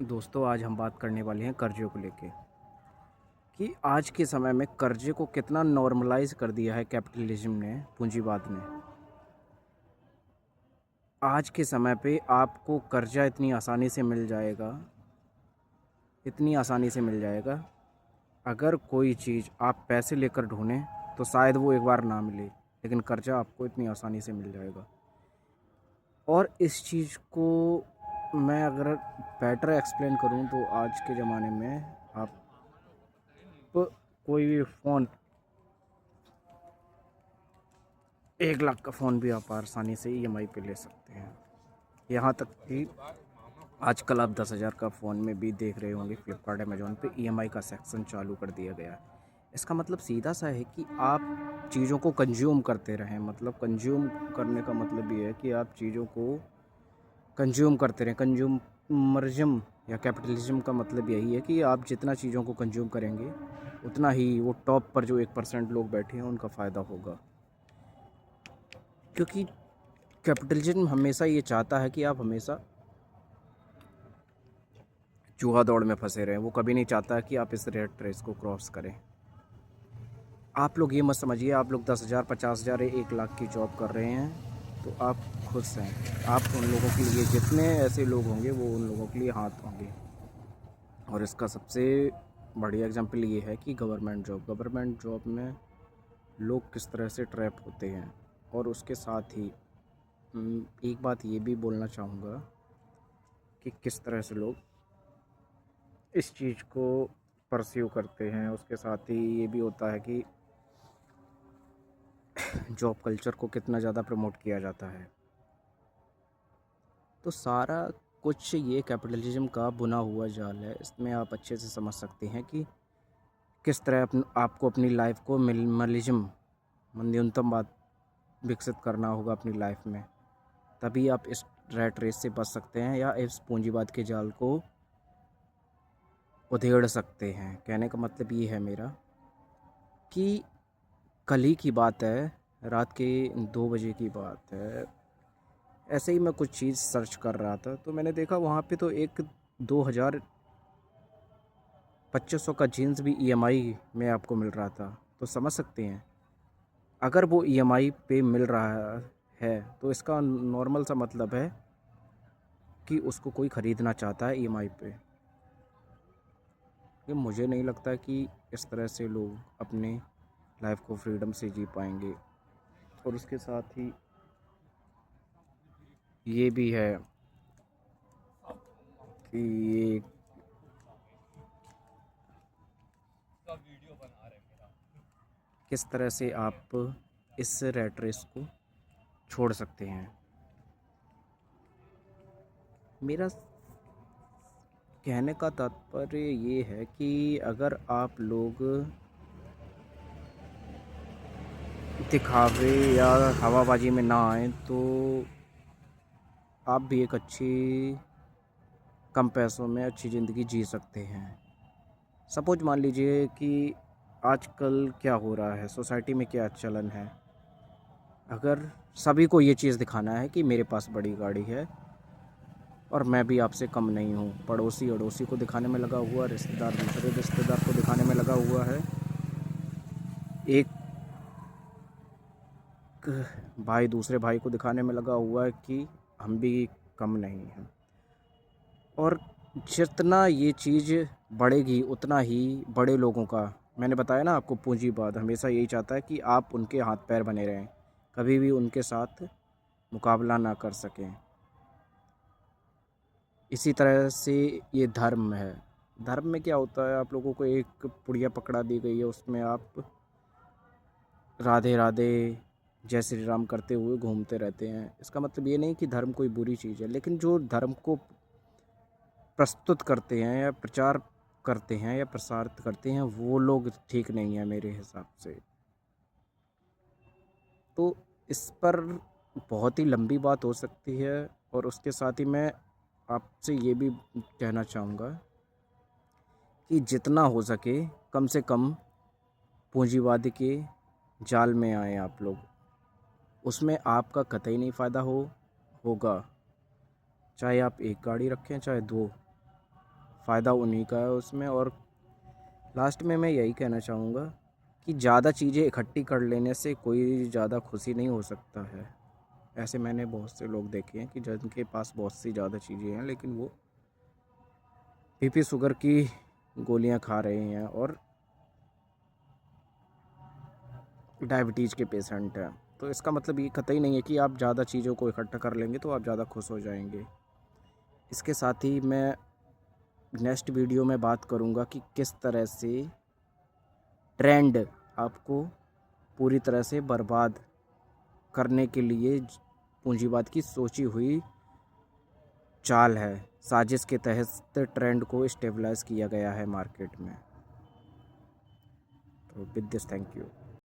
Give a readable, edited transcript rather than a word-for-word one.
दोस्तों, आज हम बात करने वाले हैं कर्ज़े को लेके कि आज के समय में कर्ज़े को कितना नॉर्मलाइज़ कर दिया है कैपिटलिज़्म ने, पूंजीवाद ने। आज के समय पे आपको कर्ज़ा इतनी आसानी से मिल जाएगा, इतनी आसानी से मिल जाएगा। अगर कोई चीज़ आप पैसे लेकर ढूँढें तो शायद वो एक बार ना मिले, लेकिन कर्ज़ा आपको इतनी आसानी से मिल जाएगा। और इस चीज़ को मैं अगर बेटर एक्सप्लेन करूँ तो आज के ज़माने में आप कोई भी फ़ोन 1 लाख का फ़ोन भी आप आसानी से ईएमआई पे ले सकते हैं। यहाँ तक कि आजकल आप 10,000 का फ़ोन में भी देख रहे होंगे फ्लिपकार्ट अमेज़न पे ईएमआई का सेक्शन चालू कर दिया गया है। इसका मतलब सीधा सा है कि आप चीज़ों को कंज्यूम करते रहें। मतलब कंज्यूम करने का मतलब ये है कि आप चीज़ों को कंज्यूम करते रहें। कंज्यूमरिज़्म या कैपिटलिज़्म का मतलब यही है कि आप जितना चीज़ों को कंज्यूम करेंगे, उतना ही वो टॉप पर जो 1% लोग बैठे हैं उनका फ़ायदा होगा। क्योंकि कैपिटलिज्म हमेशा ये चाहता है कि आप हमेशा चूहा दौड़ में फंसे रहें। वो कभी नहीं चाहता कि आप इस रेट रेस को क्रॉस करें। आप लोग ये मत समझिए आप लोग 10,000 50,000 या 1 लाख की जॉब कर रहे हैं तो आप खुश हैं। आप उन लोगों के लिए जितने ऐसे लोग होंगे वो उन लोगों के लिए हाथ होंगे। और इसका सबसे बढ़िया एग्जांपल ये है कि गवर्नमेंट जॉब में लोग किस तरह से ट्रैप होते हैं। और उसके साथ ही एक बात ये भी बोलना चाहूँगा कि किस तरह से लोग इस चीज़ को परस्यू करते हैं। उसके साथ ही ये भी होता है कि जॉब कल्चर को कितना ज़्यादा प्रमोट किया जाता है। तो सारा कुछ ये कैपिटलिज्म का बुना हुआ जाल है। इसमें आप अच्छे से समझ सकते हैं कि किस तरह आपको अपनी लाइफ को मिनिमलिज्म न्यूनतम बात विकसित करना होगा अपनी लाइफ में। तभी आप इस रैट रेस से बच सकते हैं या इस पूंजीवाद के जाल को उधेड़ सकते हैं। कहने का मतलब ये है मेरा कि कल ही की बात है, रात के 2 बजे की बात है। ऐसे ही मैं कुछ चीज़ सर्च कर रहा था तो मैंने देखा वहाँ पे तो एक 2,000 2500 का जीन्स भी ईएमआई में आपको मिल रहा था। तो समझ सकते हैं अगर वो ईएमआई पे मिल रहा है तो इसका नॉर्मल सा मतलब है कि उसको कोई ख़रीदना चाहता है ईएमआई पे। ये मुझे नहीं लगता कि इस तरह से लोग अपने लाइफ को फ्रीडम से जी पाएंगे। और उसके साथ ही ये भी है कि ये किस तरह से आप इस रैट रेस को छोड़ सकते हैं। मेरा कहने का तात्पर्य ये है कि अगर आप लोग दिखावे या हवाबाजी में ना आए तो आप भी एक अच्छी कम पैसों में अच्छी ज़िंदगी जी सकते हैं। सपोज मान लीजिए कि आजकल क्या हो रहा है, सोसाइटी में क्या चलन है। अगर सभी को ये चीज़ दिखाना है कि मेरे पास बड़ी गाड़ी है और मैं भी आपसे कम नहीं हूँ, पड़ोसी अड़ोसी को दिखाने में लगा हुआ, रिश्तेदार दूसरे रिश्तेदार को दिखाने में लगा हुआ है, एक भाई दूसरे भाई को दिखाने में लगा हुआ है कि हम भी कम नहीं हैं। और जितना ये चीज़ बढ़ेगी उतना ही बड़े लोगों का, मैंने बताया ना आपको, पूंजीवाद हमेशा यही चाहता है कि आप उनके हाथ पैर बने रहें, कभी भी उनके साथ मुकाबला ना कर सकें। इसी तरह से ये धर्म है। धर्म में क्या होता है, आप लोगों को एक पुड़िया पकड़ा दी गई है, उसमें आप राधे राधे जय श्री राम करते हुए घूमते रहते हैं। इसका मतलब ये नहीं कि धर्म कोई बुरी चीज़ है, लेकिन जो धर्म को प्रस्तुत करते हैं या प्रचार करते हैं या प्रसारित करते हैं वो लोग ठीक नहीं है मेरे हिसाब से। तो इस पर बहुत ही लंबी बात हो सकती है। और उसके साथ ही मैं आपसे ये भी कहना चाहूँगा कि जितना हो सके कम से कम पूंजीवाद के जाल में आए आप लोग। उसमें आपका कतई नहीं फ़ायदा होगा, चाहे आप एक गाड़ी रखें चाहे दो। फ़ायदा उन्हीं का है उसमें। और लास्ट में मैं यही कहना चाहूँगा कि ज़्यादा चीज़ें इकट्ठी कर लेने से कोई ज़्यादा खुशी नहीं हो सकता है। ऐसे मैंने बहुत से लोग देखे हैं कि जिनके पास बहुत सी ज़्यादा चीज़ें हैं, लेकिन वो बीपी शुगर की गोलियां खा रहे हैं और डायबिटीज़ के पेशेंट हैं। तो इसका मतलब ये कतई नहीं है कि आप ज़्यादा चीज़ों को इकट्ठा कर लेंगे तो आप ज़्यादा खुश हो जाएंगे। इसके साथ ही मैं नेक्स्ट वीडियो में बात करूँगा कि किस तरह से ट्रेंड आपको पूरी तरह से बर्बाद करने के लिए पूंजीवाद की सोची हुई चाल है, साजिश के तहत ट्रेंड को स्टेबलाइज किया गया है मार्केट में। तो विद दिस, थैंक यू।